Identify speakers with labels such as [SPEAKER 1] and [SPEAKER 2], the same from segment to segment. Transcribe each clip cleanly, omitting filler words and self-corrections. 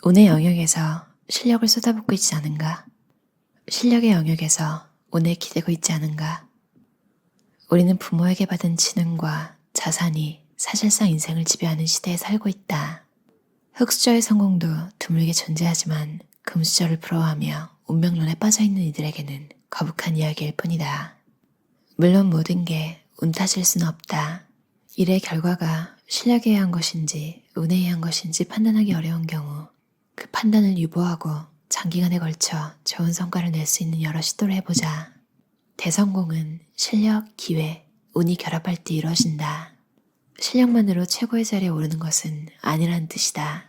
[SPEAKER 1] 운의 영역에서 실력을 쏟아붓고 있지 않은가? 실력의 영역에서 운에 기대고 있지 않은가? 우리는 부모에게 받은 지능과 자산이 사실상 인생을 지배하는 시대에 살고 있다. 흙수저의 성공도 드물게 존재하지만 금수저를 부러워하며 운명론에 빠져있는 이들에게는 거북한 이야기일 뿐이다. 물론 모든 게 운 탓일 수는 없다. 일의 결과가 실력에 의한 것인지 운에 의한 것인지 판단하기 어려운 경우 그 판단을 유보하고 장기간에 걸쳐 좋은 성과를 낼 수 있는 여러 시도를 해보자. 대성공은 실력, 기회, 운이 결합할 때 이루어진다. 실력만으로 최고의 자리에 오르는 것은 아니라는 뜻이다.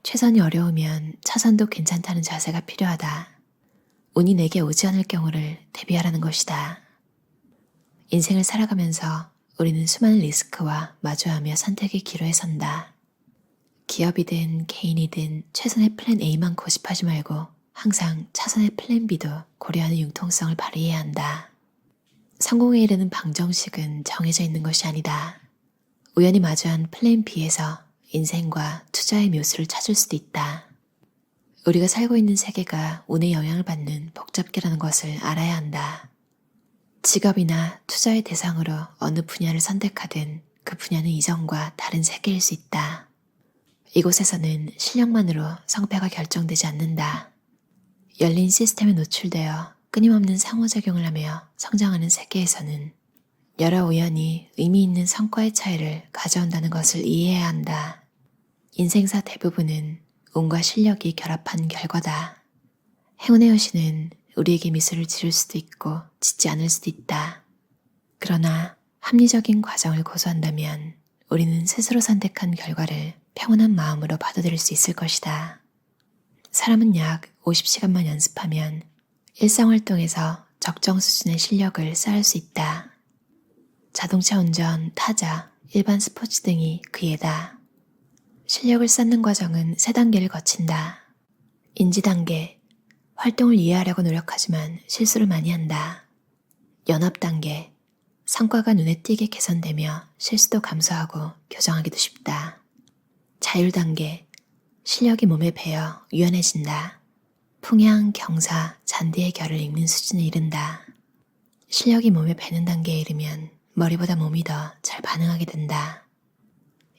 [SPEAKER 1] 최선이 어려우면 차선도 괜찮다는 자세가 필요하다. 운이 내게 오지 않을 경우를 대비하라는 것이다. 인생을 살아가면서 우리는 수많은 리스크와 마주하며 선택의 기로에 선다. 기업이든 개인이든 최선의 플랜 A만 고집하지 말고 항상 차선의 플랜 B도 고려하는 융통성을 발휘해야 한다. 성공에 이르는 방정식은 정해져 있는 것이 아니다. 우연히 마주한 플랜 B에서 인생과 투자의 묘수를 찾을 수도 있다. 우리가 살고 있는 세계가 운의 영향을 받는 복잡계라는 것을 알아야 한다. 직업이나 투자의 대상으로 어느 분야를 선택하든 그 분야는 이전과 다른 세계일 수 있다. 이곳에서는 실력만으로 성패가 결정되지 않는다. 열린 시스템에 노출되어 끊임없는 상호작용을 하며 성장하는 세계에서는 여러 우연이 의미 있는 성과의 차이를 가져온다는 것을 이해해야 한다. 인생사 대부분은 운과 실력이 결합한 결과다. 행운의 여신은 우리에게 미소를 지을 수도 있고 짓지 않을 수도 있다. 그러나 합리적인 과정을 고수한다면 우리는 스스로 선택한 결과를 평온한 마음으로 받아들일 수 있을 것이다. 사람은 약 50시간만 연습하면 일상활동에서 적정 수준의 실력을 쌓을 수 있다. 자동차 운전, 타자, 일반 스포츠 등이 그 예다. 실력을 쌓는 과정은 3단계를 거친다. 인지 단계, 활동을 이해하려고 노력하지만 실수를 많이 한다. 연합 단계, 성과가 눈에 띄게 개선되며 실수도 감소하고 교정하기도 쉽다. 자율 단계, 실력이 몸에 배어 유연해진다. 풍향, 경사, 잔디의 결을 읽는 수준에 이른다. 실력이 몸에 배는 단계에 이르면 머리보다 몸이 더 잘 반응하게 된다.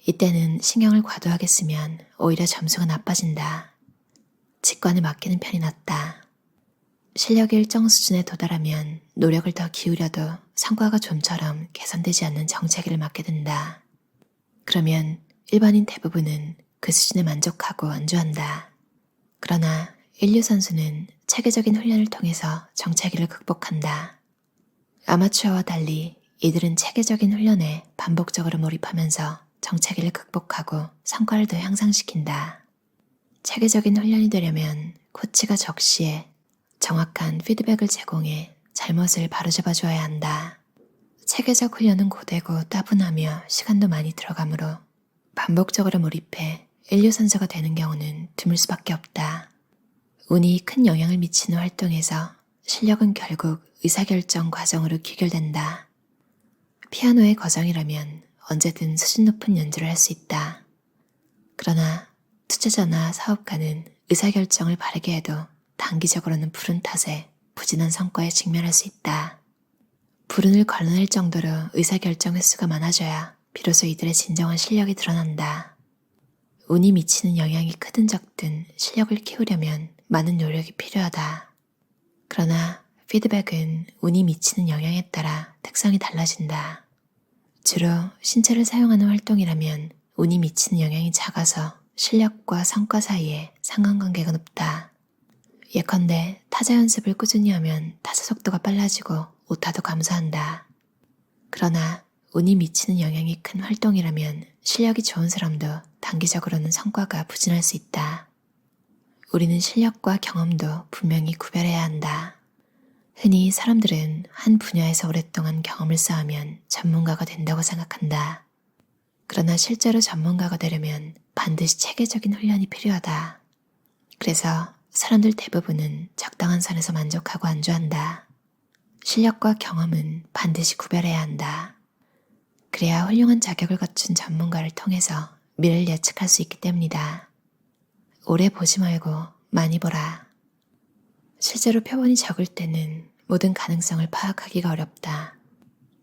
[SPEAKER 1] 이때는 신경을 과도하게 쓰면 오히려 점수가 나빠진다. 직관을 맡기는 편이 낫다. 실력이 일정 수준에 도달하면 노력을 더 기울여도 성과가 좀처럼 개선되지 않는 정체기를 맞게 된다. 그러면 일반인 대부분은 그 수준에 만족하고 안주한다. 그러나 인류 선수는 체계적인 훈련을 통해서 정체기를 극복한다. 아마추어와 달리 이들은 체계적인 훈련에 반복적으로 몰입하면서 정체기를 극복하고 성과를 더 향상시킨다. 체계적인 훈련이 되려면 코치가 적시에 정확한 피드백을 제공해 잘못을 바로잡아 주어야 한다. 체계적 훈련은 고되고 따분하며 시간도 많이 들어가므로 반복적으로 몰입해 인류 선수가 되는 경우는 드물 수밖에 없다. 운이 큰 영향을 미치는 활동에서 실력은 결국 의사결정 과정으로 귀결된다. 피아노의 거정이라면 언제든 수준 높은 연주를 할 수 있다. 그러나 투자자나 사업가는 의사결정을 바르게 해도 단기적으로는 불운 탓에 부진한 성과에 직면할 수 있다. 불운을 걸러낼 정도로 의사결정 횟수가 많아져야 비로소 이들의 진정한 실력이 드러난다. 운이 미치는 영향이 크든 적든 실력을 키우려면 많은 노력이 필요하다. 그러나 피드백은 운이 미치는 영향에 따라 특성이 달라진다. 주로 신체를 사용하는 활동이라면 운이 미치는 영향이 작아서 실력과 성과 사이에 상관관계가 높다. 예컨대 타자 연습을 꾸준히 하면 타자 속도가 빨라지고 오타도 감소한다. 그러나 운이 미치는 영향이 큰 활동이라면 실력이 좋은 사람도 단기적으로는 성과가 부진할 수 있다. 우리는 실력과 경험도 분명히 구별해야 한다. 흔히 사람들은 한 분야에서 오랫동안 경험을 쌓으면 전문가가 된다고 생각한다. 그러나 실제로 전문가가 되려면 반드시 체계적인 훈련이 필요하다. 그래서 사람들 대부분은 적당한 선에서 만족하고 안주한다. 실력과 경험은 반드시 구별해야 한다. 그래야 훌륭한 자격을 갖춘 전문가를 통해서 미래를 예측할 수 있기 때문이다. 오래 보지 말고 많이 보라. 실제로 표본이 적을 때는 모든 가능성을 파악하기가 어렵다.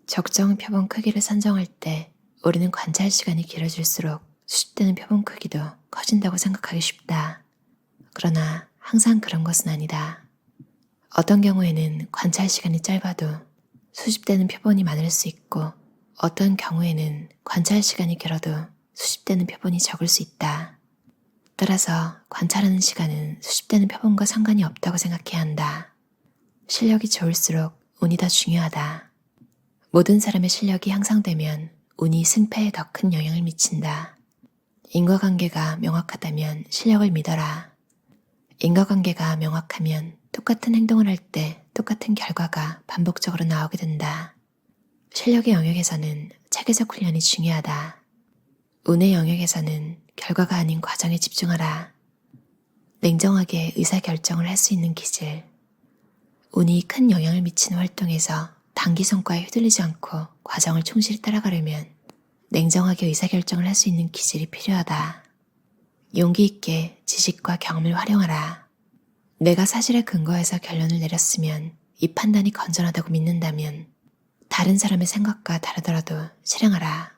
[SPEAKER 1] 적정 표본 크기를 선정할 때 우리는 관찰 시간이 길어질수록 수집되는 표본 크기도 커진다고 생각하기 쉽다. 그러나 항상 그런 것은 아니다. 어떤 경우에는 관찰 시간이 짧아도 수집되는 표본이 많을 수 있고 어떤 경우에는 관찰 시간이 길어도 수집되는 표본이 적을 수 있다. 따라서 관찰하는 시간은 수집되는 표본과 상관이 없다고 생각해야 한다. 실력이 좋을수록 운이 더 중요하다. 모든 사람의 실력이 향상되면 운이 승패에 더 큰 영향을 미친다. 인과관계가 명확하다면 실력을 믿어라. 인과관계가 명확하면 똑같은 행동을 할 때 똑같은 결과가 반복적으로 나오게 된다. 실력의 영역에서는 체계적 훈련이 중요하다. 운의 영역에서는 결과가 아닌 과정에 집중하라. 냉정하게 의사결정을 할 수 있는 기질. 운이 큰 영향을 미치는 활동에서 단기 성과에 휘둘리지 않고 과정을 충실히 따라가려면 냉정하게 의사결정을 할 수 있는 기질이 필요하다. 용기 있게 지식과 경험을 활용하라. 내가 사실에 근거해서 결론을 내렸으면 이 판단이 건전하다고 믿는다면 다른 사람의 생각과 다르더라도 실행하라.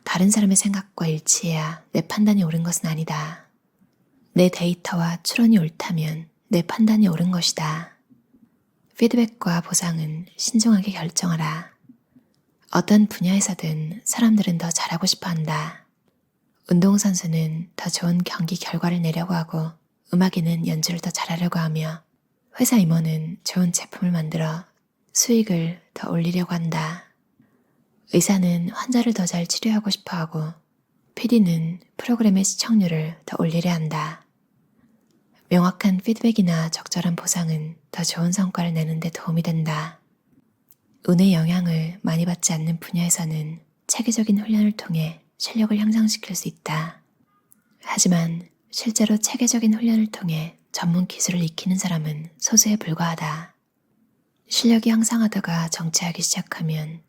[SPEAKER 1] 다른 사람의 생각과 일치해야 내 판단이 옳은 것은 아니다. 내 데이터와 추론이 옳다면 내 판단이 옳은 것이다. 피드백과 보상은 신중하게 결정하라. 어떤 분야에서든 사람들은 더 잘하고 싶어 한다. 운동선수는 더 좋은 경기 결과를 내려고 하고 음악인은 연주를 더 잘하려고 하며 회사 임원은 좋은 제품을 만들어 수익을 더 올리려고 한다. 의사는 환자를 더 잘 치료하고 싶어 하고 PD는 프로그램의 시청률을 더 올리려 한다. 명확한 피드백이나 적절한 보상은 더 좋은 성과를 내는 데 도움이 된다. 운의 영향을 많이 받지 않는 분야에서는 체계적인 훈련을 통해 실력을 향상시킬 수 있다. 하지만 실제로 체계적인 훈련을 통해 전문 기술을 익히는 사람은 소수에 불과하다. 실력이 향상하다가 정체하기 시작하면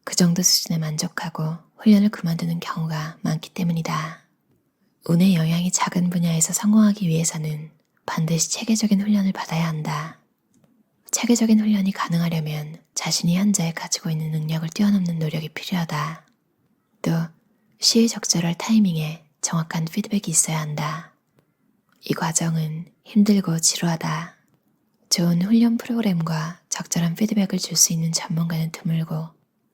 [SPEAKER 1] 그 정도 수준에 만족하고 훈련을 그만두는 경우가 많기 때문이다. 운의 영향이 작은 분야에서 성공하기 위해서는 반드시 체계적인 훈련을 받아야 한다. 체계적인 훈련이 가능하려면 자신이 현재 가지고 있는 능력을 뛰어넘는 노력이 필요하다. 또 시의적절할 타이밍에 정확한 피드백이 있어야 한다. 이 과정은 힘들고 지루하다. 좋은 훈련 프로그램과 적절한 피드백을 줄 수 있는 전문가는 드물고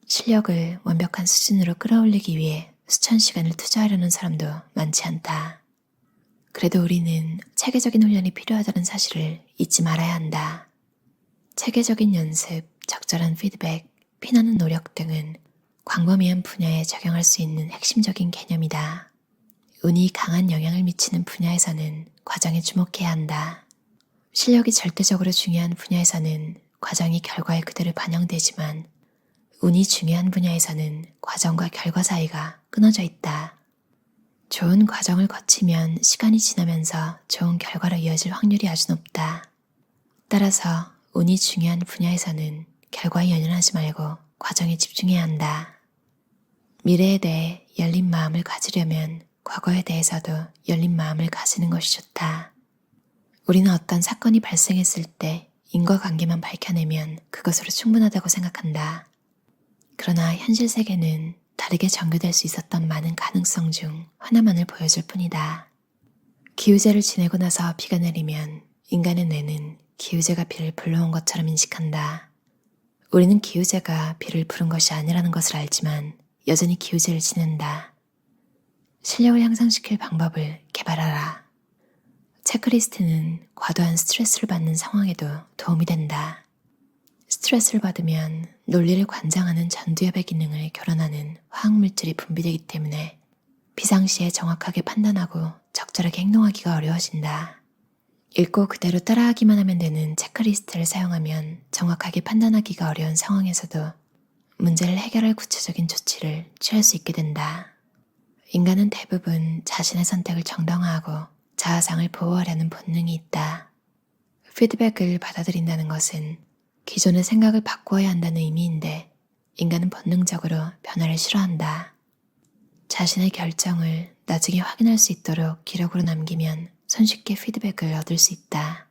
[SPEAKER 1] 실력을 완벽한 수준으로 끌어올리기 위해 수천 시간을 투자하려는 사람도 많지 않다. 그래도 우리는 체계적인 훈련이 필요하다는 사실을 잊지 말아야 한다. 체계적인 연습, 적절한 피드백, 피나는 노력 등은 광범위한 분야에 적용할 수 있는 핵심적인 개념이다. 운이 강한 영향을 미치는 분야에서는 과정에 주목해야 한다. 실력이 절대적으로 중요한 분야에서는 과정이 결과에 그대로 반영되지만 운이 중요한 분야에서는 과정과 결과 사이가 끊어져 있다. 좋은 과정을 거치면 시간이 지나면서 좋은 결과로 이어질 확률이 아주 높다. 따라서 운이 중요한 분야에서는 결과에 연연하지 말고 과정에 집중해야 한다. 미래에 대해 열린 마음을 가지려면 과거에 대해서도 열린 마음을 가지는 것이 좋다. 우리는 어떤 사건이 발생했을 때 인과관계만 밝혀내면 그것으로 충분하다고 생각한다. 그러나 현실 세계는 다르게 전개될 수 있었던 많은 가능성 중 하나만을 보여줄 뿐이다. 기우제를 지내고 나서 비가 내리면 인간의 뇌는 기우제가 비를 불러온 것처럼 인식한다. 우리는 기우제가 비를 부른 것이 아니라는 것을 알지만 여전히 기우제를 지낸다. 실력을 향상시킬 방법을 개발하라. 체크리스트는 과도한 스트레스를 받는 상황에도 도움이 된다. 스트레스를 받으면 논리를 관장하는 전두엽의 기능을 교란하는 화학물질이 분비되기 때문에 비상시에 정확하게 판단하고 적절하게 행동하기가 어려워진다. 읽고 그대로 따라하기만 하면 되는 체크리스트를 사용하면 정확하게 판단하기가 어려운 상황에서도 문제를 해결할 구체적인 조치를 취할 수 있게 된다. 인간은 대부분 자신의 선택을 정당화하고 자아상을 보호하려는 본능이 있다. 피드백을 받아들인다는 것은 기존의 생각을 바꾸어야 한다는 의미인데 인간은 본능적으로 변화를 싫어한다. 자신의 결정을 나중에 확인할 수 있도록 기록으로 남기면 손쉽게 피드백을 얻을 수 있다.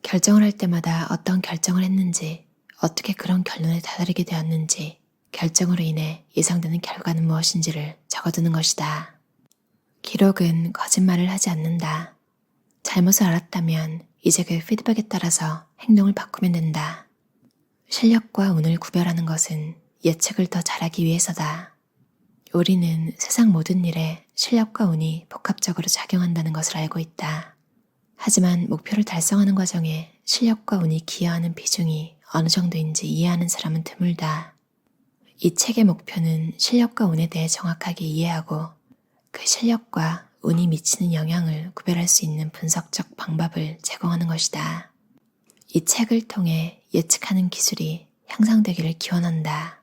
[SPEAKER 1] 결정을 할 때마다 어떤 결정을 했는지, 어떻게 그런 결론에 다다르게 되었는지, 결정으로 인해 예상되는 결과는 무엇인지를 적어두는 것이다. 기록은 거짓말을 하지 않는다. 잘못을 알았다면 이제 그 피드백에 따라서 행동을 바꾸면 된다. 실력과 운을 구별하는 것은 예측을 더 잘하기 위해서다. 우리는 세상 모든 일에 실력과 운이 복합적으로 작용한다는 것을 알고 있다. 하지만 목표를 달성하는 과정에 실력과 운이 기여하는 비중이 어느 정도인지 이해하는 사람은 드물다. 이 책의 목표는 실력과 운에 대해 정확하게 이해하고 그 실력과 운이 미치는 영향을 구별할 수 있는 분석적 방법을 제공하는 것이다. 이 책을 통해 예측하는 기술이 향상되기를 기원한다.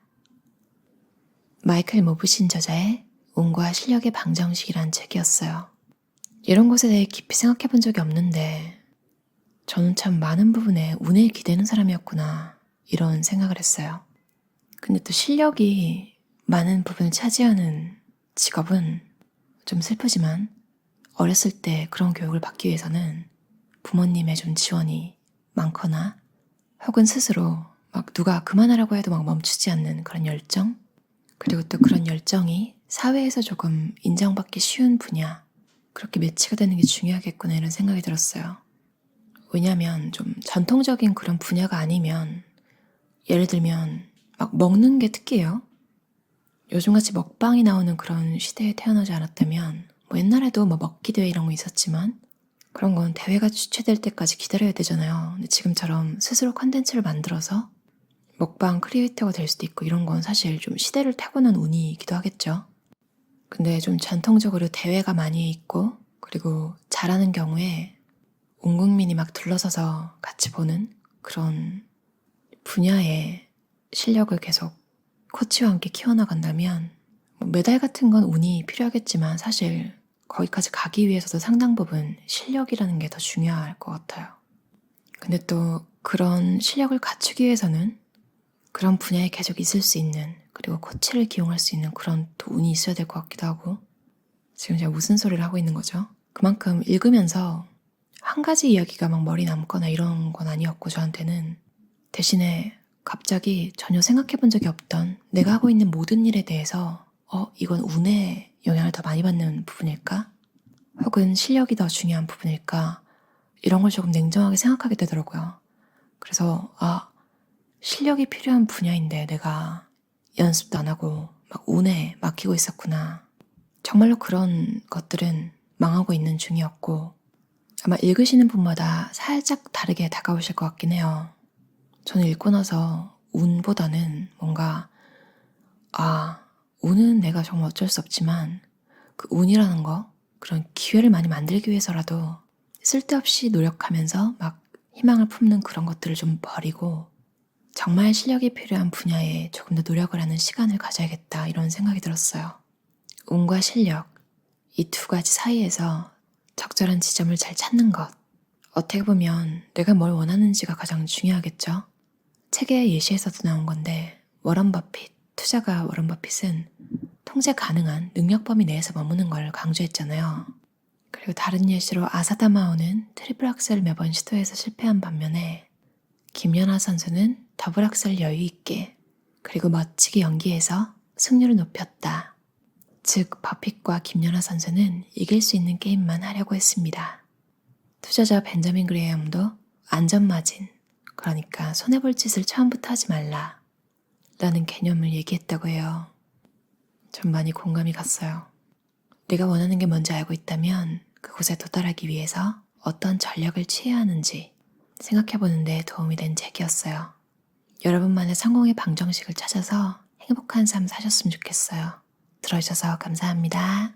[SPEAKER 1] 마이클 모브신 저자의 운과 실력의 방정식이라는 책이었어요. 이런 것에 대해 깊이 생각해 본 적이 없는데 저는 참 많은 부분에 운에 기대는 사람이었구나 이런 생각을 했어요. 근데 또 실력이 많은 부분을 차지하는 직업은 좀 슬프지만 어렸을 때 그런 교육을 받기 위해서는 부모님의 좀 지원이 많거나 혹은 스스로 막 누가 그만하라고 해도 막 멈추지 않는 그런 열정, 그리고 또 그런 열정이 사회에서 조금 인정받기 쉬운 분야, 그렇게 매치가 되는 게 중요하겠구나 이런 생각이 들었어요. 왜냐하면 좀 전통적인 그런 분야가 아니면 예를 들면 막 먹는 게 특기예요. 요즘같이 먹방이 나오는 그런 시대에 태어나지 않았다면 뭐 옛날에도 뭐 먹기 대회 이런 거 있었지만 그런 건 대회가 주최될 때까지 기다려야 되잖아요. 근데 지금처럼 스스로 컨텐츠를 만들어서 먹방 크리에이터가 될 수도 있고 이런 건 사실 좀 시대를 타고난 운이기도 하겠죠. 근데 좀 전통적으로 대회가 많이 있고 그리고 잘하는 경우에 온 국민이 막 둘러서서 같이 보는 그런 분야의 실력을 계속 코치와 함께 키워나간다면 뭐 메달 같은 건 운이 필요하겠지만 사실 거기까지 가기 위해서도 상당 부분 실력이라는 게 더 중요할 것 같아요. 근데 또 그런 실력을 갖추기 위해서는 그런 분야에 계속 있을 수 있는 그리고 코치를 기용할 수 있는 그런 또 운이 있어야 될 것 같기도 하고 지금 제가 무슨 소리를 하고 있는 거죠? 그만큼 읽으면서 한 가지 이야기가 막 머리 남거나 이런 건 아니었고 저한테는 대신에 갑자기 전혀 생각해 본 적이 없던 내가 하고 있는 모든 일에 대해서 이건 운의 영향을 더 많이 받는 부분일까? 혹은 실력이 더 중요한 부분일까? 이런 걸 조금 냉정하게 생각하게 되더라고요. 그래서 실력이 필요한 분야인데 내가 연습도 안 하고 막 운에 맡기고 있었구나. 정말로 그런 것들은 망하고 있는 중이었고 아마 읽으시는 분마다 살짝 다르게 다가오실 것 같긴 해요. 저는 읽고 나서 운보다는 뭔가 운은 내가 정말 어쩔 수 없지만 그 운이라는 거 그런 기회를 많이 만들기 위해서라도 쓸데없이 노력하면서 막 희망을 품는 그런 것들을 좀 버리고 정말 실력이 필요한 분야에 조금 더 노력을 하는 시간을 가져야겠다 이런 생각이 들었어요. 운과 실력 이 두 가지 사이에서 적절한 지점을 잘 찾는 것 어떻게 보면 내가 뭘 원하는지가 가장 중요하겠죠. 책의 예시에서도 나온 건데 워런 버핏, 투자가 워런 버핏은 통제 가능한 능력 범위 내에서 머무는 걸 강조했잖아요. 그리고 다른 예시로 아사다마오는 트리플 악셀을 매번 시도해서 실패한 반면에 김연아 선수는 더블 악셀 여유 있게 그리고 멋지게 연기해서 승률을 높였다. 즉 버핏과 김연아 선수는 이길 수 있는 게임만 하려고 했습니다. 투자자 벤자민 그레이엄도 안전마진, 그러니까 손해볼 짓을 처음부터 하지 말라 라는 개념을 얘기했다고 해요. 좀 많이 공감이 갔어요. 내가 원하는 게 뭔지 알고 있다면 그곳에 도달하기 위해서 어떤 전략을 취해야 하는지 생각해보는 데 도움이 된 책이었어요. 여러분만의 성공의 방정식을 찾아서 행복한 삶 사셨으면 좋겠어요. 들어주셔서 감사합니다.